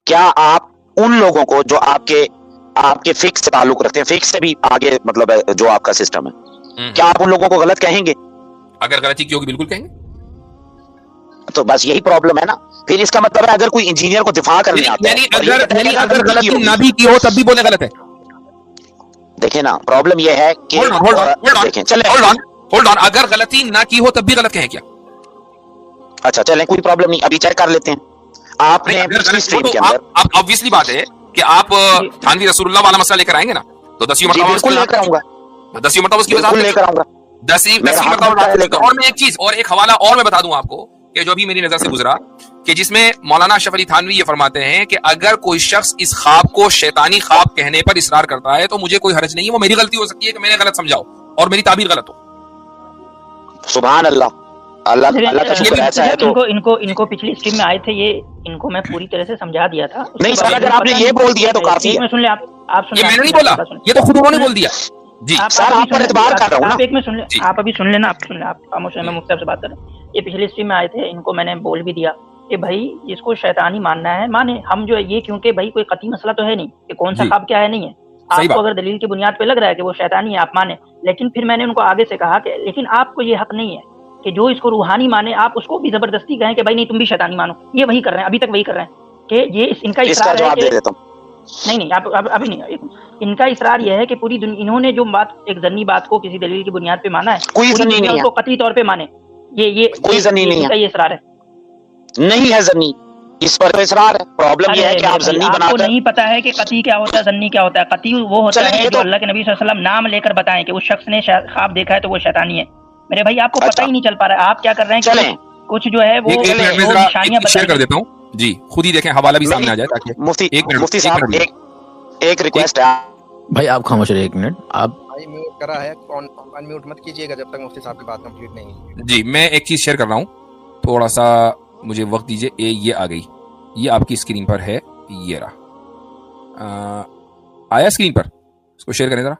क्या आप उन लोगों को जो आपके आपके फिक्स से ताल्लुक रखते हैं, फिक्स से भी आगे मतलब जो आपका सिस्टम है, क्या आप उन लोगों को गलत कहेंगे? अगर गलती की होगी बिल्कुल कहेंगे। तो बस यही प्रॉब्लम है ना। फिर इसका मतलब है अगर कोई इंजीनियर को दिफा करने आता है, अगर गलती ना भी की हो तब भी बोले गलत है। देखें ना, प्रॉब्लम यह है कि देखें, चले होल्ड ऑन, अगर गलती ना की हो तब भी गलत कहें क्या? अच्छा चलें, कोई प्रॉब्लम नहीं, अभी चेक कर लेते हैं। आपने पिछली स्ट्रीम के अंदर, अब ऑब्वियसली बात है कि आप थानवी रसूलुल्लाह वाला मसला लेकर आएंगे ना, तो 10वीं मरतबा बिल्कुल लेकर आऊंगा, 10वीं मरतबा उसकी वजाहत लेकर आऊंगा, 10वीं मरतबा। और मैं एक चीज और एक हवाला और मैं बता दूं आपको कि जो अभी मेरी नजर से गुजरा, कि जिसमें मौलाना अशरफ अली थानवी ये फरमाते हैं कि अगर कोई शख्स इस ख्वाब को शैतानी ख्वाब कहने पर इसरार करता है तो मुझे कोई हर्ज नहीं है, वो मेरी गलती हो सकती है कि मैंने गलत समझाओ और मेरी ताबीर गलत हो। सुभान अल्लाह, अल्लाह का शुक्र ऐसा है। तो इनको पिछली स्ट्रीम में आए थे, ये इनको मैं पूरी तरह से समझा दिया था। नहीं सर, अगर आपने ये बोल दिया तो काफी है। सुन ले, आप सुन, ये मैंने नहीं बोला, ये तो खुद उन्होंने बोल दिया जी। सर आप पर एतबार कर रहा हूं ना। आप एक में सुन ले, आप अभी सुन लेना, आप सुन ले, आप खामोश हैं, मैं मुफ्ती साहब से बात कर रहा हूं। ये पिछली स्ट्रीम में आए थे, इनको मैंने बोल भी दिया कि भाई जिसको शैतानी मानना है माने, हम जो ये क्योंकि भाई कोई कतई मसला तो है नहीं कि कौन सा ख्वाब क्या है, नहीं है। आपको अगर दलील की बुनियाद पे लग रहा है कि वो शैतानी है, आप माने, लेकिन फिर मैंने उनको आगे से कहा कि लेकिन आपको ये हक नहीं है कि जो इसको रूहानी माने आप उसको भी जबरदस्ती कहें कि भाई नहीं तुम भी शैतानी मानो। ये वही कर रहे हैं, अभी तक वही कर रहे हैं कि ये इनका इसरार है कि नहीं आप अभी नहीं, इनका इसरार यह है कि पूरी दुनिया, इन्होंने जो बात एक जन्नी बात को किसी दलील की बुनियाद पे माना है, कोई जन्नी नहीं है, कतई तौर पे माने, ये कोई जन्नी नहीं है, ये इसरार है, नहीं है जन्नी, इस पर इसरार है। प्रॉब्लम ये है कि आप जन्नी बनाकर, आपको नहीं पता है कि कतई क्या होता है, जन्नी क्या होता है। कतई वो होता है जो अल्लाह के नबी सल्लल्लाहु अलैहि वसल्लम नाम लेकर बताएं कि उस शख्स ने ख्वाब देखा है तो वो शैतानी है। मेरे भाई आपको पता ही नहीं चल पा रहा है, आप क्या कर रहे हैं कि कुछ जो है वो निशानियां शेयर कर देता हूं जी, खुद ही देखें, हवाला भी सामने आ जाए ताकि मुफ्ती साहब एक रिक्वेस्ट है भाई, आप खामोश रहिए एक मिनट। आप भाई म्यूट करा है, अनम्यूट मत कीजिएगा जब तक मुफ्ती साहब की बात कंप्लीट नहीं है जी। मैं एक चीज शेयर कर रहा हूं, थोड़ा सा मुझे वक्त दीजिए। ये आ गई, ये आपकी स्क्रीन पर है, ये रहा, आया स्क्रीन पर, इसको शेयर करें जरा।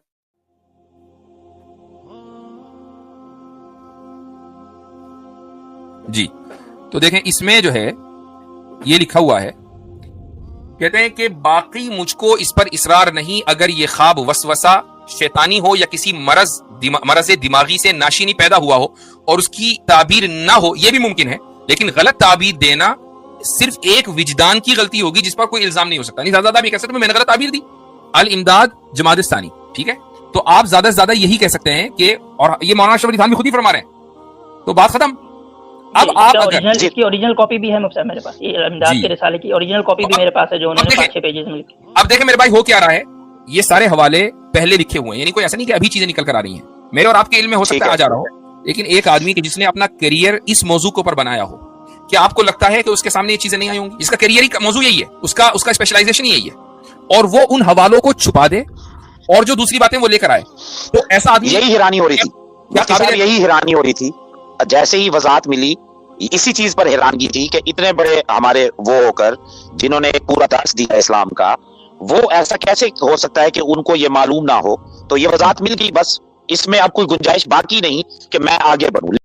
जी तो देखें, इसमें जो है ये लिखा हुआ है, कहते हैं कि बाकी मुझको इस पर इसरार नहीं, अगर ये ख्वाब वसवसा शैतानी हो या किसी मरज़ दिमागी से नाशीनी पैदा हुआ हो और उसकी ताबीर ना हो, यह भी मुमकिन है, लेकिन गलत ताबीर देना सिर्फ एक विजदान की गलती होगी जिस पर कोई इल्जाम नहीं हो सकता। नहीं, ज्यादा भी कह सकते मैंने गलत ताबीर दी, अल इमदाद जमात इस्लामी, ठीक है, तो आप ज्यादा से ज्यादा यही कह सकते हैं कि, और ये मौलाना अशरफ अली थानवी खुद ही फरमा रहे हैं, तो बात खत्म। अब आप अगर इसकी ओरिजिनल कॉपी भी है मुफ्ती साहब मेरे पास, ये इमदाद के रिसाले की ओरिजिनल कॉपी भी मेरे पास है, जो उन्होंने 5-6 पेजेस में लिखी। अब देखें मेरे भाई, हो क्या रहा है, ये सारे हवाले पहले लिखे हुए हैं, यानी कोई ऐसा नहीं कि अभी चीजें निकल कर आ रही हैं। मेरे और आपके इल्म में हो सकता है आ जा रहा हो, लेकिन एक आदमी की जिसने अपना करियर इस मौजू के ऊपर बनाया हो, क्या आपको लगता है कि उसके सामने ये चीजें नहीं आई होंगी? इसका करियर ही मौजू यही है, उसका स्पेशलाइजेशन यही है, और वो उन हवालों को छुपा दे और जो दूसरी बातें वो लेकर आए, तो ऐसा आदमी, यही हैरानी हो रही थी, यही हैरानी हो रही थी जैसे ही वजाहत मिली, इसी चीज पर हैरानगी थी कि इतने बड़े हमारे वो होकर जिन्होंने एक पूरा दर्स दिया इस्लाम का, वो ऐसा कैसे हो सकता है कि उनको ये मालूम ना हो। तो ये वजाहत मिल गई, बस इसमें अब कोई गुंजाइश बाकी नहीं कि मैं आगे बढ़ूं।